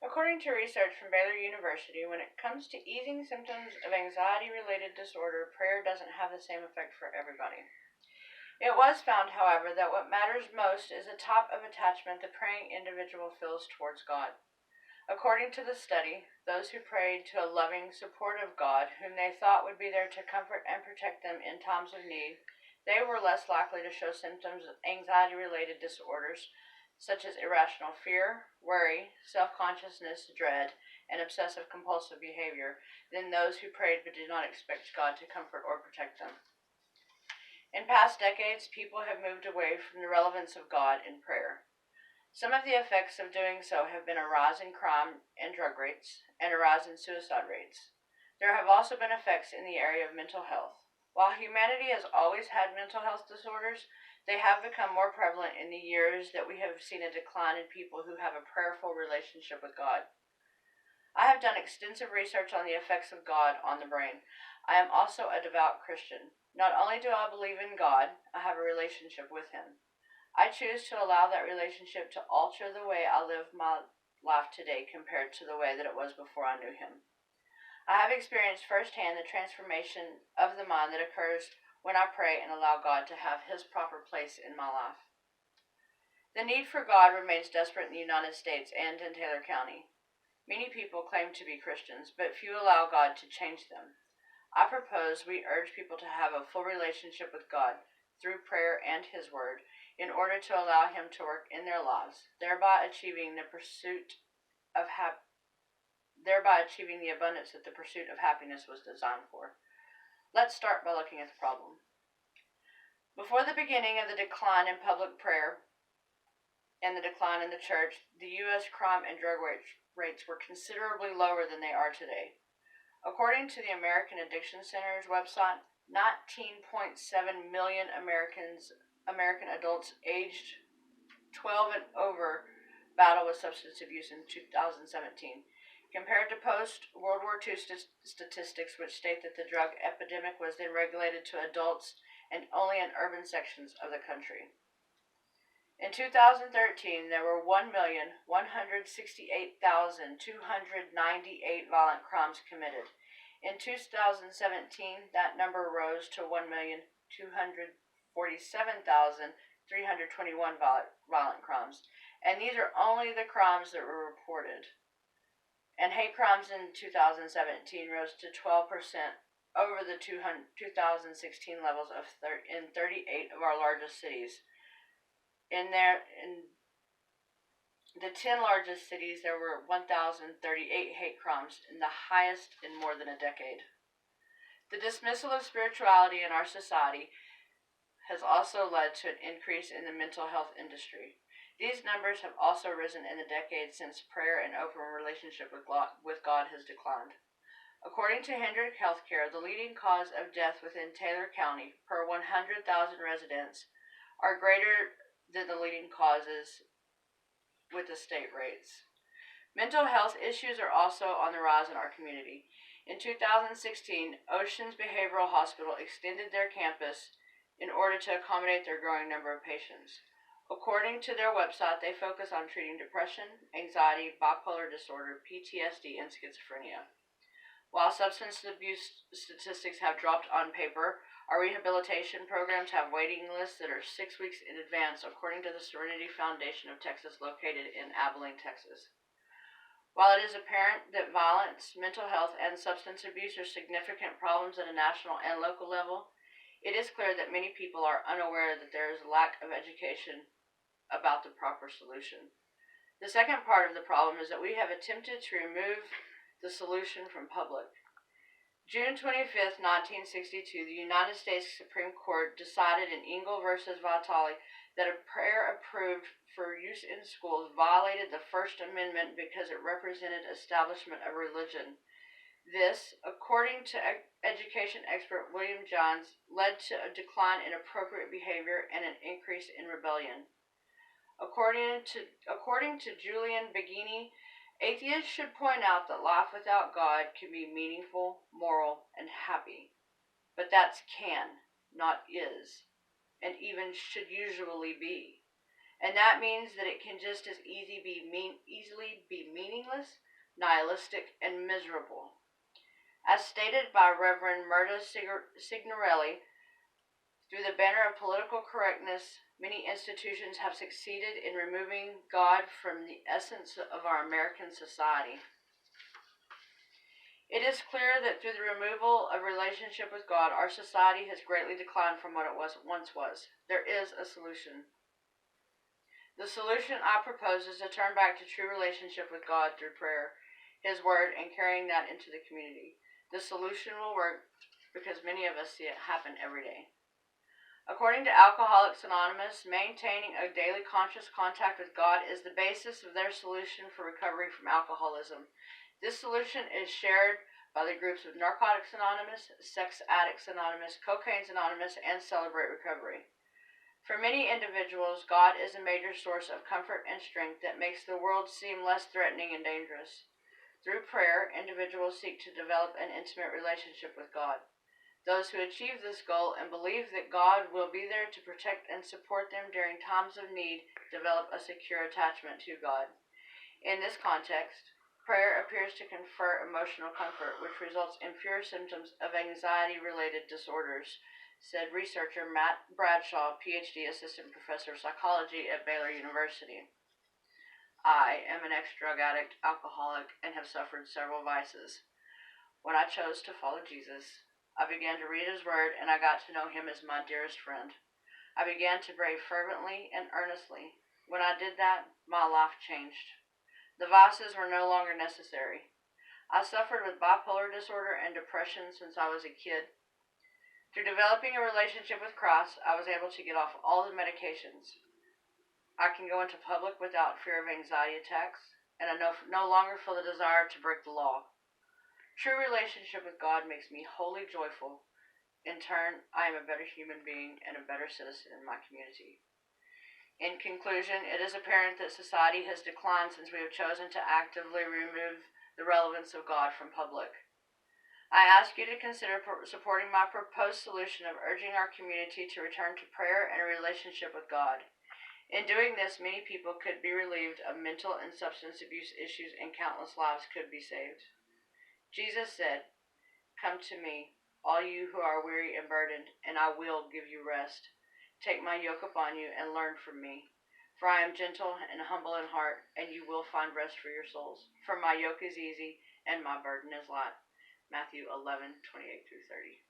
According to research from Baylor University, when it comes to easing symptoms of anxiety-related disorder, prayer doesn't have the same effect for everybody. It was found, however, that what matters most is the top of attachment the praying individual feels towards God. According to the study, those who prayed to a loving, supportive God, whom they thought would be there to comfort and protect them in times of need, they were less likely to show symptoms of anxiety-related disorders, such as irrational fear, worry, self-consciousness, dread, and obsessive-compulsive behavior, than those who prayed but did not expect God to comfort or protect them. In past decades, people have moved away from the relevance of God in prayer. Some of the effects of doing so have been a rise in crime and drug rates, and a rise in suicide rates. There have also been effects in the area of mental health. While humanity has always had mental health disorders, they have become more prevalent in the years that we have seen a decline in people who have a prayerful relationship with God. I have done extensive research on the effects of God on the brain. I am also a devout Christian. Not only do I believe in God, I have a relationship with Him. I choose to allow that relationship to alter the way I live my life today compared to the way that it was before I knew Him. I have experienced firsthand the transformation of the mind that occurs when I pray and allow God to have His proper place in my life. The need for God remains desperate in the United States and in Taylor County. Many people claim to be Christians, but few allow God to change them. I propose we urge people to have a full relationship with God through prayer and His Word in order to allow Him to work in their lives, thereby achieving the abundance that the pursuit of happiness was designed for. Let's start by looking at the problem. Before the beginning of the decline in public prayer and the decline in the church, the U.S. crime and drug rates were considerably lower than they are today. According to the American Addiction Center's website, 19.7 million American adults aged 12 and over battle with substance abuse in 2017, compared to post-World War II statistics which state that the drug epidemic was then regulated to adults and only in urban sections of the country. In 2013, there were 1,168,298 violent crimes committed. In 2017, that number rose to 1,247,321 violent crimes. And these are only the crimes that were reported. And hate crimes in 2017 rose to 12% over the 2016 levels in 38 of our largest cities. In the 10 largest cities, there were 1,038 hate crimes, and the highest in more than a decade. The dismissal of spirituality in our society has also led to an increase in the mental health industry. These numbers have also risen in the decades since prayer and open relationship with God has declined. According to Hendrick Healthcare, the leading cause of death within Taylor County per 100,000 residents are greater than the leading causes with the state rates. Mental health issues are also on the rise in our community. In 2016, Oceans Behavioral Hospital extended their campus in order to accommodate their growing number of patients. According to their website, they focus on treating depression, anxiety, bipolar disorder, PTSD, and schizophrenia. While substance abuse statistics have dropped on paper, our rehabilitation programs have waiting lists that are 6 weeks in advance, according to the Serenity Foundation of Texas, located in Abilene, Texas. While it is apparent that violence, mental health, and substance abuse are significant problems at a national and local level, it is clear that many people are unaware that there is a lack of education about the proper solution. The second part of the problem is that we have attempted to remove the solution from public. June 25, 1962, the United States Supreme Court decided in Engel v. Vitale that a prayer approved for use in schools violated the First Amendment because it represented establishment of religion. This, according to education expert William Johns, led to a decline in appropriate behavior and an increase in rebellion. According to Julian Baggini, atheists should point out that life without God can be meaningful, moral, and happy. But that's can, not is, and even should usually be. And that means that it can just as easily be meaningful meaningless, nihilistic, and miserable. As stated by Reverend Murda Signorelli, through the banner of political correctness, many institutions have succeeded in removing God from the essence of our American society. It is clear that through the removal of relationship with God, our society has greatly declined from what it once was. There is a solution. The solution I propose is to turn back to true relationship with God through prayer, His Word, and carrying that into the community. The solution will work because many of us see it happen every day. According to Alcoholics Anonymous, maintaining a daily conscious contact with God is the basis of their solution for recovery from alcoholism. This solution is shared by the groups of Narcotics Anonymous, Sex Addicts Anonymous, Cocaine's Anonymous, and Celebrate Recovery. For many individuals, God is a major source of comfort and strength that makes the world seem less threatening and dangerous. Through prayer, individuals seek to develop an intimate relationship with God. Those who achieve this goal and believe that God will be there to protect and support them during times of need develop a secure attachment to God. In this context, prayer appears to confer emotional comfort, which results in fewer symptoms of anxiety-related disorders, said researcher Matt Bradshaw, PhD, Assistant Professor of Psychology at Baylor University. I am an ex-drug addict, alcoholic, and have suffered several vices. When I chose to follow Jesus, I began to read His Word, and I got to know Him as my dearest friend. I began to pray fervently and earnestly. When I did that, my life changed. The vices were no longer necessary. I suffered with bipolar disorder and depression since I was a kid. Through developing a relationship with Christ, I was able to get off all the medications. I can go into public without fear of anxiety attacks, and I no longer feel the desire to break the law. True relationship with God makes me wholly joyful. In turn, I am a better human being and a better citizen in my community. In conclusion, it is apparent that society has declined since we have chosen to actively remove the relevance of God from public. I ask you to consider supporting my proposed solution of urging our community to return to prayer and a relationship with God. In doing this, many people could be relieved of mental and substance abuse issues, and countless lives could be saved. Jesus said, "Come to me, all you who are weary and burdened, and I will give you rest. Take my yoke upon you and learn from me. For I am gentle and humble in heart, and you will find rest for your souls. For my yoke is easy and my burden is light." Matthew 11:28-30.